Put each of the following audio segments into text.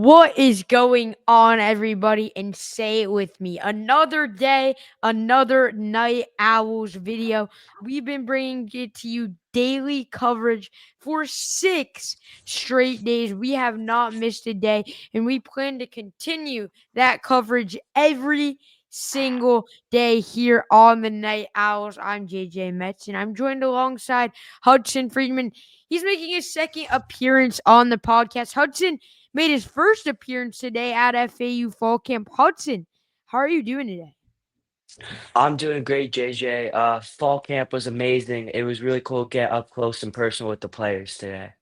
What is going on, everybody? And say it with me. Another day, another Night Owls video. We've been bringing it to you daily coverage for 6 straight days. We have not missed a day, and we plan to continue that coverage every single day here on the Night Owls. I'm JJ Metz, and I'm joined alongside Hudson Friedman. He's making his second appearance on the podcast. Hudson made his first appearance today at FAU Fall Camp. Hudson, how are you doing today? I'm doing great, JJ. Fall camp was amazing. It was really cool to get up close and personal with the players today.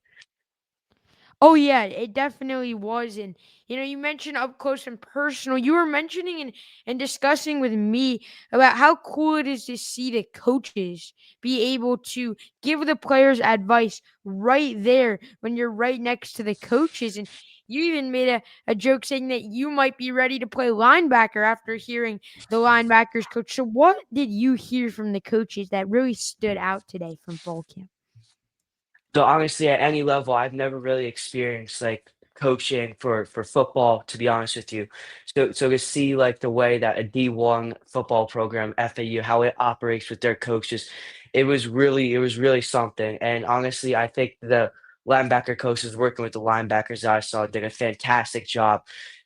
Oh yeah, it definitely was. And you mentioned up close and personal. You were mentioning and discussing with me about how cool it is to see the coaches be able to give the players advice right there when you're right next to the coaches. And you even made a joke saying that you might be ready to play linebacker after hearing the linebackers coach. So what did you hear from the coaches that really stood out today from fall camp? So honestly, at any level, I've never really experienced like coaching for football, to be honest with you. So to see like the way that a D1 football program, FAU, how it operates with their coaches, it was really something. And honestly, I think the linebacker coaches working with the linebackers that I saw did a fantastic job.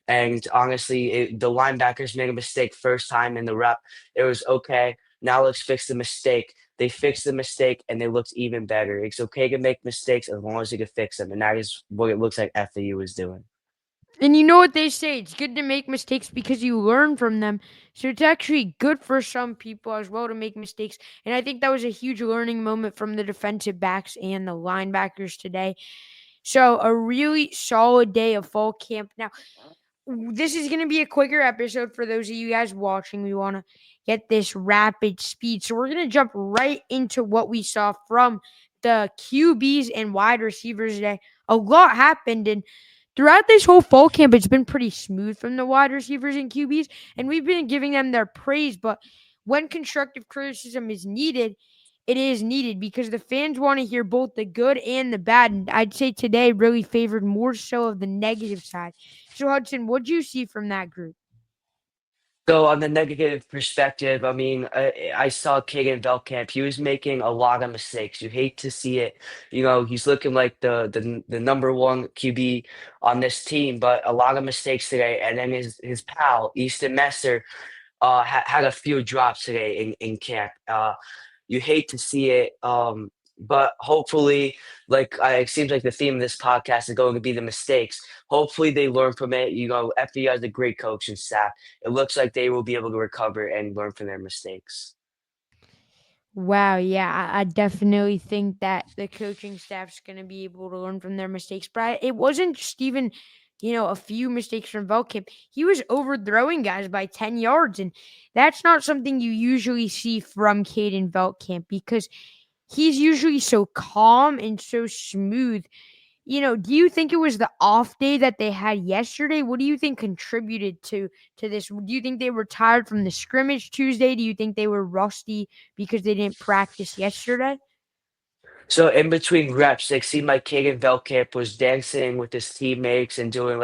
And honestly, the linebackers made a mistake first time in the rep. It was okay. Now let's fix the mistake. They fixed the mistake and they looked even better. It's okay to make mistakes as long as you can fix them, and that is what it looks like FAU is doing. And you know what they say, it's good to make mistakes because you learn from them. So it's actually good for some people as well to make mistakes. And I think that was a huge learning moment from the defensive backs and the linebackers today. So a really solid day of fall camp. Now, this is going to be a quicker episode for those of you guys watching. We want to get this rapid speed. So we're going to jump right into what we saw from the QBs and wide receivers today. A lot happened, and throughout this whole fall camp, it's been pretty smooth from the wide receivers and QBs, and we've been giving them their praise. But when constructive criticism is needed, it is needed because the fans want to hear both the good and the bad. And I'd say today really favored more so of the negative side. So, Hudson, what'd you see from that group? So on the negative perspective, I mean, I saw Caden Veltkamp. He was making a lot of mistakes. You hate to see it. You know, he's looking like the number one QB on this team, but a lot of mistakes today. And then his pal Easton had a few drops today in camp. You hate to see it, but hopefully, it seems like the theme of this podcast is going to be the mistakes. Hopefully, they learn from it. You know, FDR has a great coaching staff. It looks like they will be able to recover and learn from their mistakes. Wow, yeah, I definitely think that the coaching staff's going to be able to learn from their mistakes. But it wasn't just even, a few mistakes from Veltkamp. He was overthrowing guys by 10 yards, and that's not something you usually see from Caden Veltkamp because he's usually so calm and so smooth. Do you think it was the off day that they had yesterday? What do you think contributed to this? Do you think they were tired from the scrimmage Tuesday? Do you think they were rusty because they didn't practice yesterday? So in between reps, it seemed like Kagan Velkamp was dancing with his teammates and doing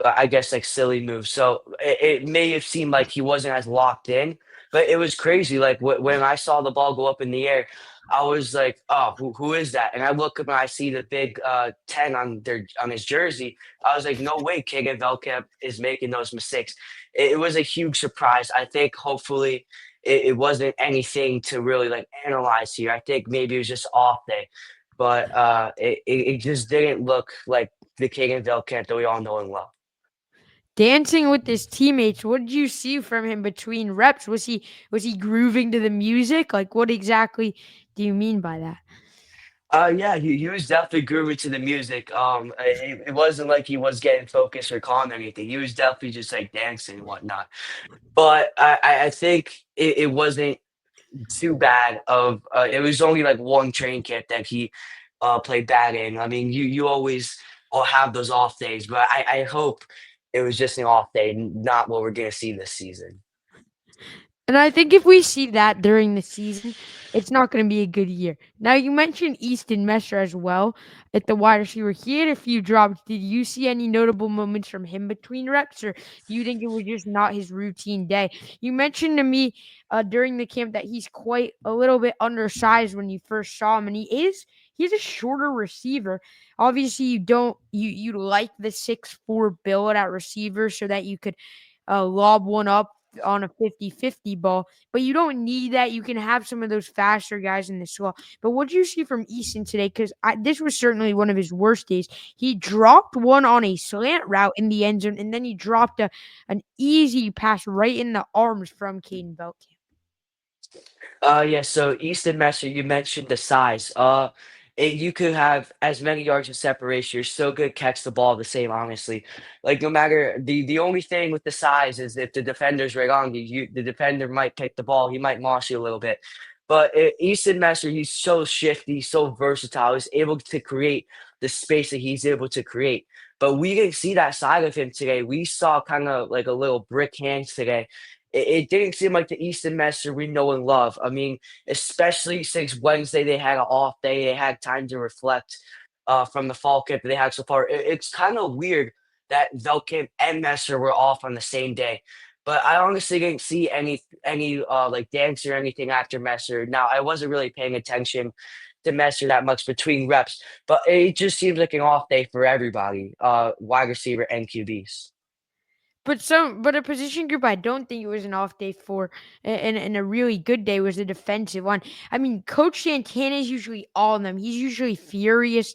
I guess like silly moves. So it may have seemed like he wasn't as locked in, but it was crazy. Like when I saw the ball go up in the air, I was like, "Oh, who is that?" And I look up and I see the big 10 on his jersey. I was like, "No way, Kagan Velkamp is making those mistakes." It was a huge surprise. I think hopefully it wasn't anything to really like analyze here. I think maybe it was just off day, but it just didn't look like the King and Velkamp that we all know and love. Dancing with his teammates. What did you see from him between reps? Was he grooving to the music? Like what exactly do you mean by that? Yeah, he was definitely grooving to the music. It wasn't like he was getting focused or calm or anything. He was definitely just like dancing and whatnot. But I think it wasn't too bad of it was only like one train camp that he played bad in. I mean, you always all have those off days, but I hope it was just an off day, not what we're gonna see this season. And I think if we see that during the season, it's not going to be a good year. Now, you mentioned Easton Messer as well at the wide receiver. He had a few drops. Did you see any notable moments from him between reps, or do you think it was just not his routine day? You mentioned to me during the camp that he's quite a little bit undersized when you first saw him, and he's a shorter receiver. Obviously, you like the 6'4" build at receiver so that you could lob one up on a 50-50 ball, but you don't need that. You can have some of those faster guys in the slot. But what did you see from Easton today? Because this was certainly one of his worst days. He dropped one on a slant route in the end zone, and then he dropped an easy pass right in the arms from Caden Veltkamp. Yeah, so Easton Messer, you mentioned the size. You could have as many yards of separation. You're still good catch the ball the same, honestly. Like no matter the only thing with the size is if the defender's right on you, the defender might pick the ball, he might moss you a little bit. But Easton Messer, he's so shifty, so versatile. He's able to create the space that he's able to create. But we didn't see that side of him today. We saw kind of like a little brick hands today. It didn't seem like the Easton Master we know and love. I mean, especially since Wednesday, they had an off day. They had time to reflect from the fall camp that they had so far. It's kind of weird that Veltkamp and Messer were off on the same day. But I honestly didn't see any like dance or anything after Messer. Now I wasn't really paying attention to Messer that much between reps, but it just seems like an off day for everybody, wide receiver and QBs. But a position group I don't think it was an off day for, and a really good day was the defensive one. I mean, Coach Santana is usually on them. He's usually furious.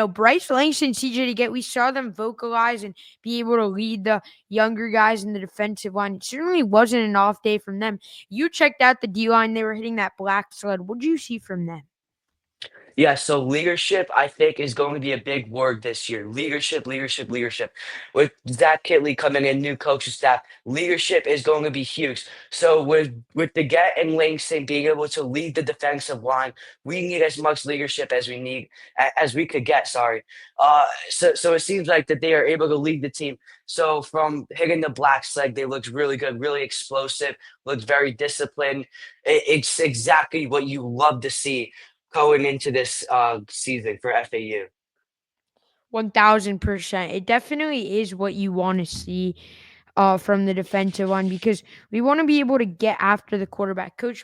Bryce Langston, CJ get we saw them vocalize and be able to lead the younger guys in the defensive line. It certainly wasn't an off day from them. You checked out the D line; they were hitting that black sled. What did you see from them? Yeah, so leadership, I think, is going to be a big word this year. Leadership, leadership, leadership. With Zach Kitley coming in, new coaching staff, leadership is going to be huge. So with the Get and Langston being able to lead the defensive line, we need as much leadership as we need as we could get. Sorry. So it seems like that they are able to lead the team. So from hitting the black leg, they looked really good, really explosive, looked very disciplined. It's exactly what you love to see going into this season for FAU. 1000%. It definitely is what you want to see from the defensive line because we want to be able to get after the quarterback. Coach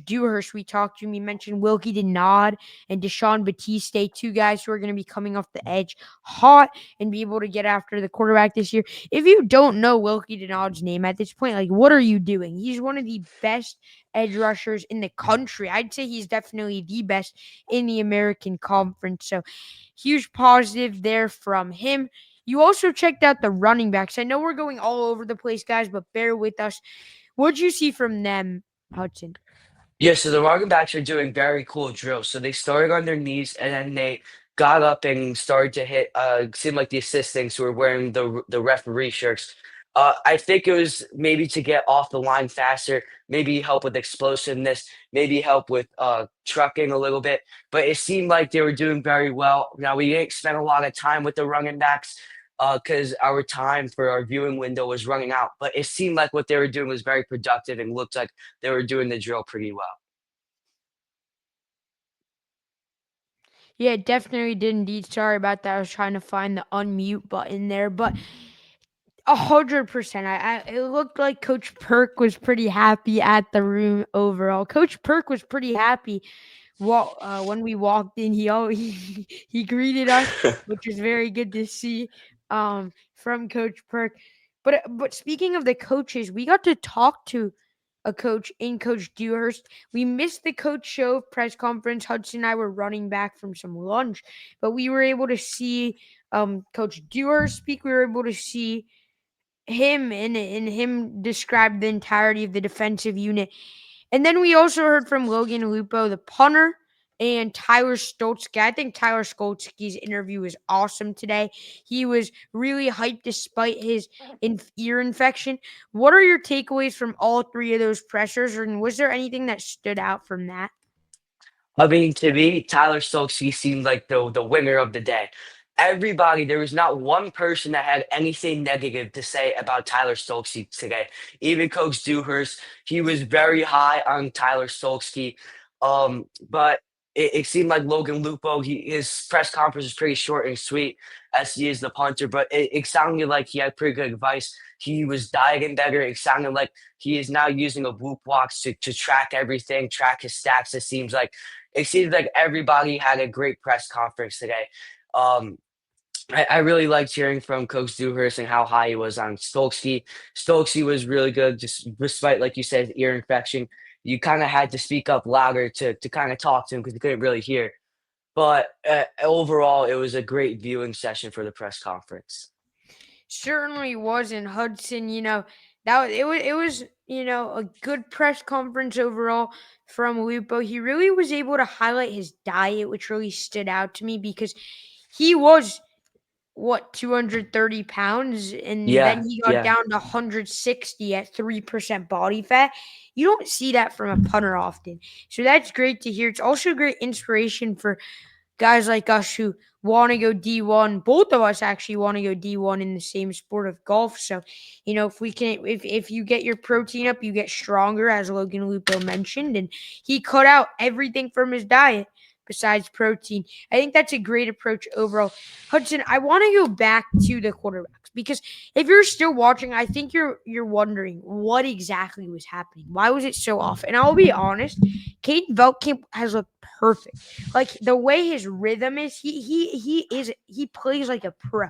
Dewhurst, we talked to him. He mentioned Wilkie Denard and Deshaun Batiste, two guys who are going to be coming off the edge hot and be able to get after the quarterback this year. If you don't know Wilkie Denard's name at this point, like, what are you doing? He's one of the best edge rushers in the country. I'd say he's definitely the best in the American Conference. So, huge positive there from him. You also checked out the running backs. I know we're going all over the place, guys, but bear with us. What'd you see from them, Hudson? Yeah, so the running backs are doing very cool drills. So they started on their knees and then they got up and started to hit seemed like the assistants who were wearing the referee shirts. I think it was maybe to get off the line faster, maybe help with explosiveness, maybe help with trucking a little bit. But it seemed like they were doing very well. Now we didn't spend a lot of time with the running backs because our time for our viewing window was running out. But it seemed like what they were doing was very productive and looked like they were doing the drill pretty well. Yeah, definitely did indeed. Sorry about that. I was trying to find the unmute button there, but 100%. It looked like Coach Perk was pretty happy at the room overall. Coach Perk was pretty happy. Well, when we walked in, he greeted us, which was very good to see from Coach Perk. But speaking of the coaches, we got to talk to a coach in Coach Dewhurst. We missed the coach show press conference. Hudson and I were running back from some lunch, but we were able to see Coach Dewhurst speak. We were able to see him and him describe the entirety of the defensive unit. And then we also heard from Logan Lupo, the punter, and Tyler Stoltzky. I think Tyler Stoltzky's interview was awesome today. He was really hyped despite his ear infection. What are your takeaways from all three of those pressures? And was there anything that stood out from that? I mean, to me, Tyler Stokes, he seemed like the winner of the day. everybody, there was not one person that had anything negative to say about Tyler Stokesy today. Even Coach Dewhurst, he was very high on Tyler Stokesy. But it seemed like Logan Lupo, his press conference was pretty short and sweet as he is the punter, but it sounded like he had pretty good advice. He was dieting better. It sounded like he is now using a Whoop Watch to track everything, track his stats. It seems like everybody had a great press conference today. Um, I really liked hearing from Coach Dewhurst and how high he was on Stokesy. Stokesy was really good, just despite, like you said, ear infection. You kind of had to speak up louder to kind of talk to him because you couldn't really hear. But overall, it was a great viewing session for the press conference. Certainly wasn't Hudson. It was a good press conference overall from Lupo. He really was able to highlight his diet, which really stood out to me because he was what 230 pounds, and then Yeah, he got yeah. down to 160 at 3% body fat. You don't see that from a punter often, so that's great to hear. It's also great inspiration for guys like us who want to go D1. Both of us actually want to go D1 in the same sport of golf. So, if we can, if you get your protein up, you get stronger, as Logan Lupo mentioned, and he cut out everything from his diet besides protein. I think that's a great approach overall. Hudson, I want to go back to the quarterbacks because if you're still watching, I think you're wondering what exactly was happening. Why was it so off? And I'll be honest, Caden Veltkamp has looked perfect. Like the way his rhythm is, he plays like a pro.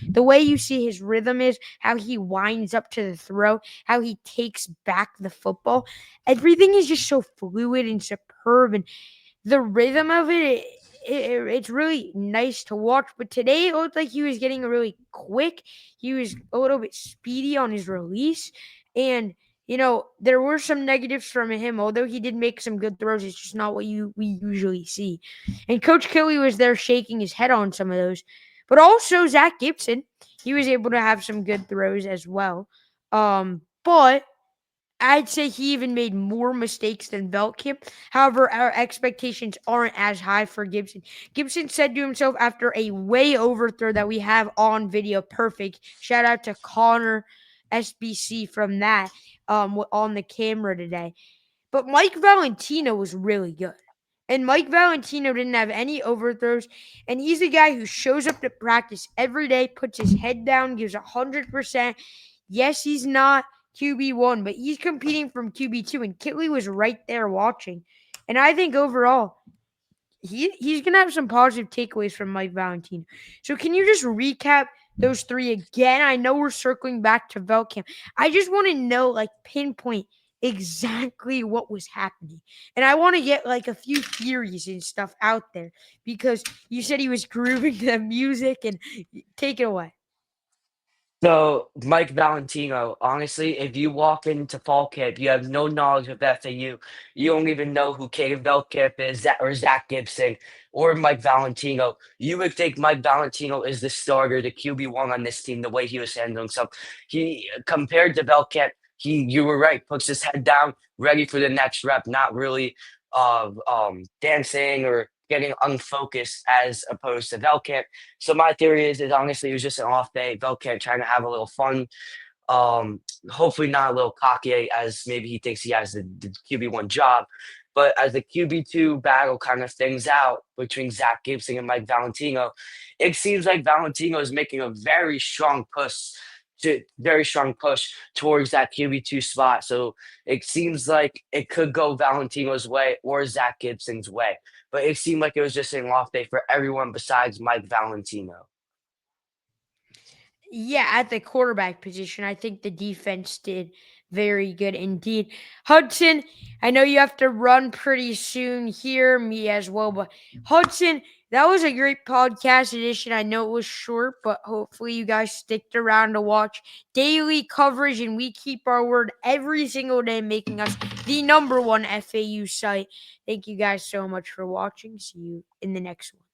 The way you see his rhythm is, how he winds up to the throw, how he takes back the football. Everything is just so fluid and superb, and the rhythm of it's really nice to watch. But today it looked like he was getting really quick. He was a little bit speedy on his release, and there were some negatives from him. Although he did make some good throws, it's just not what we usually see. And Coach Kelly was there shaking his head on some of those. But also Zach Gibson, he was able to have some good throws as well. But I'd say he even made more mistakes than Veltkamp. However, our expectations aren't as high for Gibson. Gibson said to himself after a way overthrow that we have on video, perfect. Shout out to Connor SBC from that on the camera today. But Mike Valentino was really good. And Mike Valentino didn't have any overthrows. And he's a guy who shows up to practice every day, puts his head down, gives 100%. Yes, he's not QB1, but he's competing from QB2. And Kitley was right there watching. And I think overall, he's gonna have some positive takeaways from Mike Valentino. So can you just recap those three again? I know we're circling back to Veltkamp. I just want to know, like, pinpoint exactly what was happening. And I want to get like a few theories and stuff out there because you said he was grooving the music and take it away. So, Mike Valentino, honestly, if you walk into fall camp, you have no knowledge of FAU. You don't even know who Caden Veltkamp is, or Zach Gibson, or Mike Valentino. You would think Mike Valentino is the starter, the QB1 on this team, the way he was handling himself. He, compared to Veltkamp, you were right, puts his head down, ready for the next rep, not really dancing or getting unfocused as opposed to Veltkamp. So my theory is honestly it was just an off day. Veltkamp trying to have a little fun. Um, Hopefully not a little cocky as maybe he thinks he has the QB1 job. But as the QB2 battle kind of things out between Zach Gibson and Mike Valentino, it seems like Valentino is making a very strong push towards that QB2 spot. So it seems like it could go Valentino's way or Zach Gibson's way. But it seemed like it was just an off day for everyone besides Mike Valentino. Yeah, at the quarterback position, I think the defense did very good indeed. Hudson, I know you have to run pretty soon here, me as well, but Hudson, that was a great podcast edition. I know it was short, but hopefully you guys sticked around to watch daily coverage and we keep our word every single day, making us the number one FAU site. Thank you guys so much for watching. See you in the next one.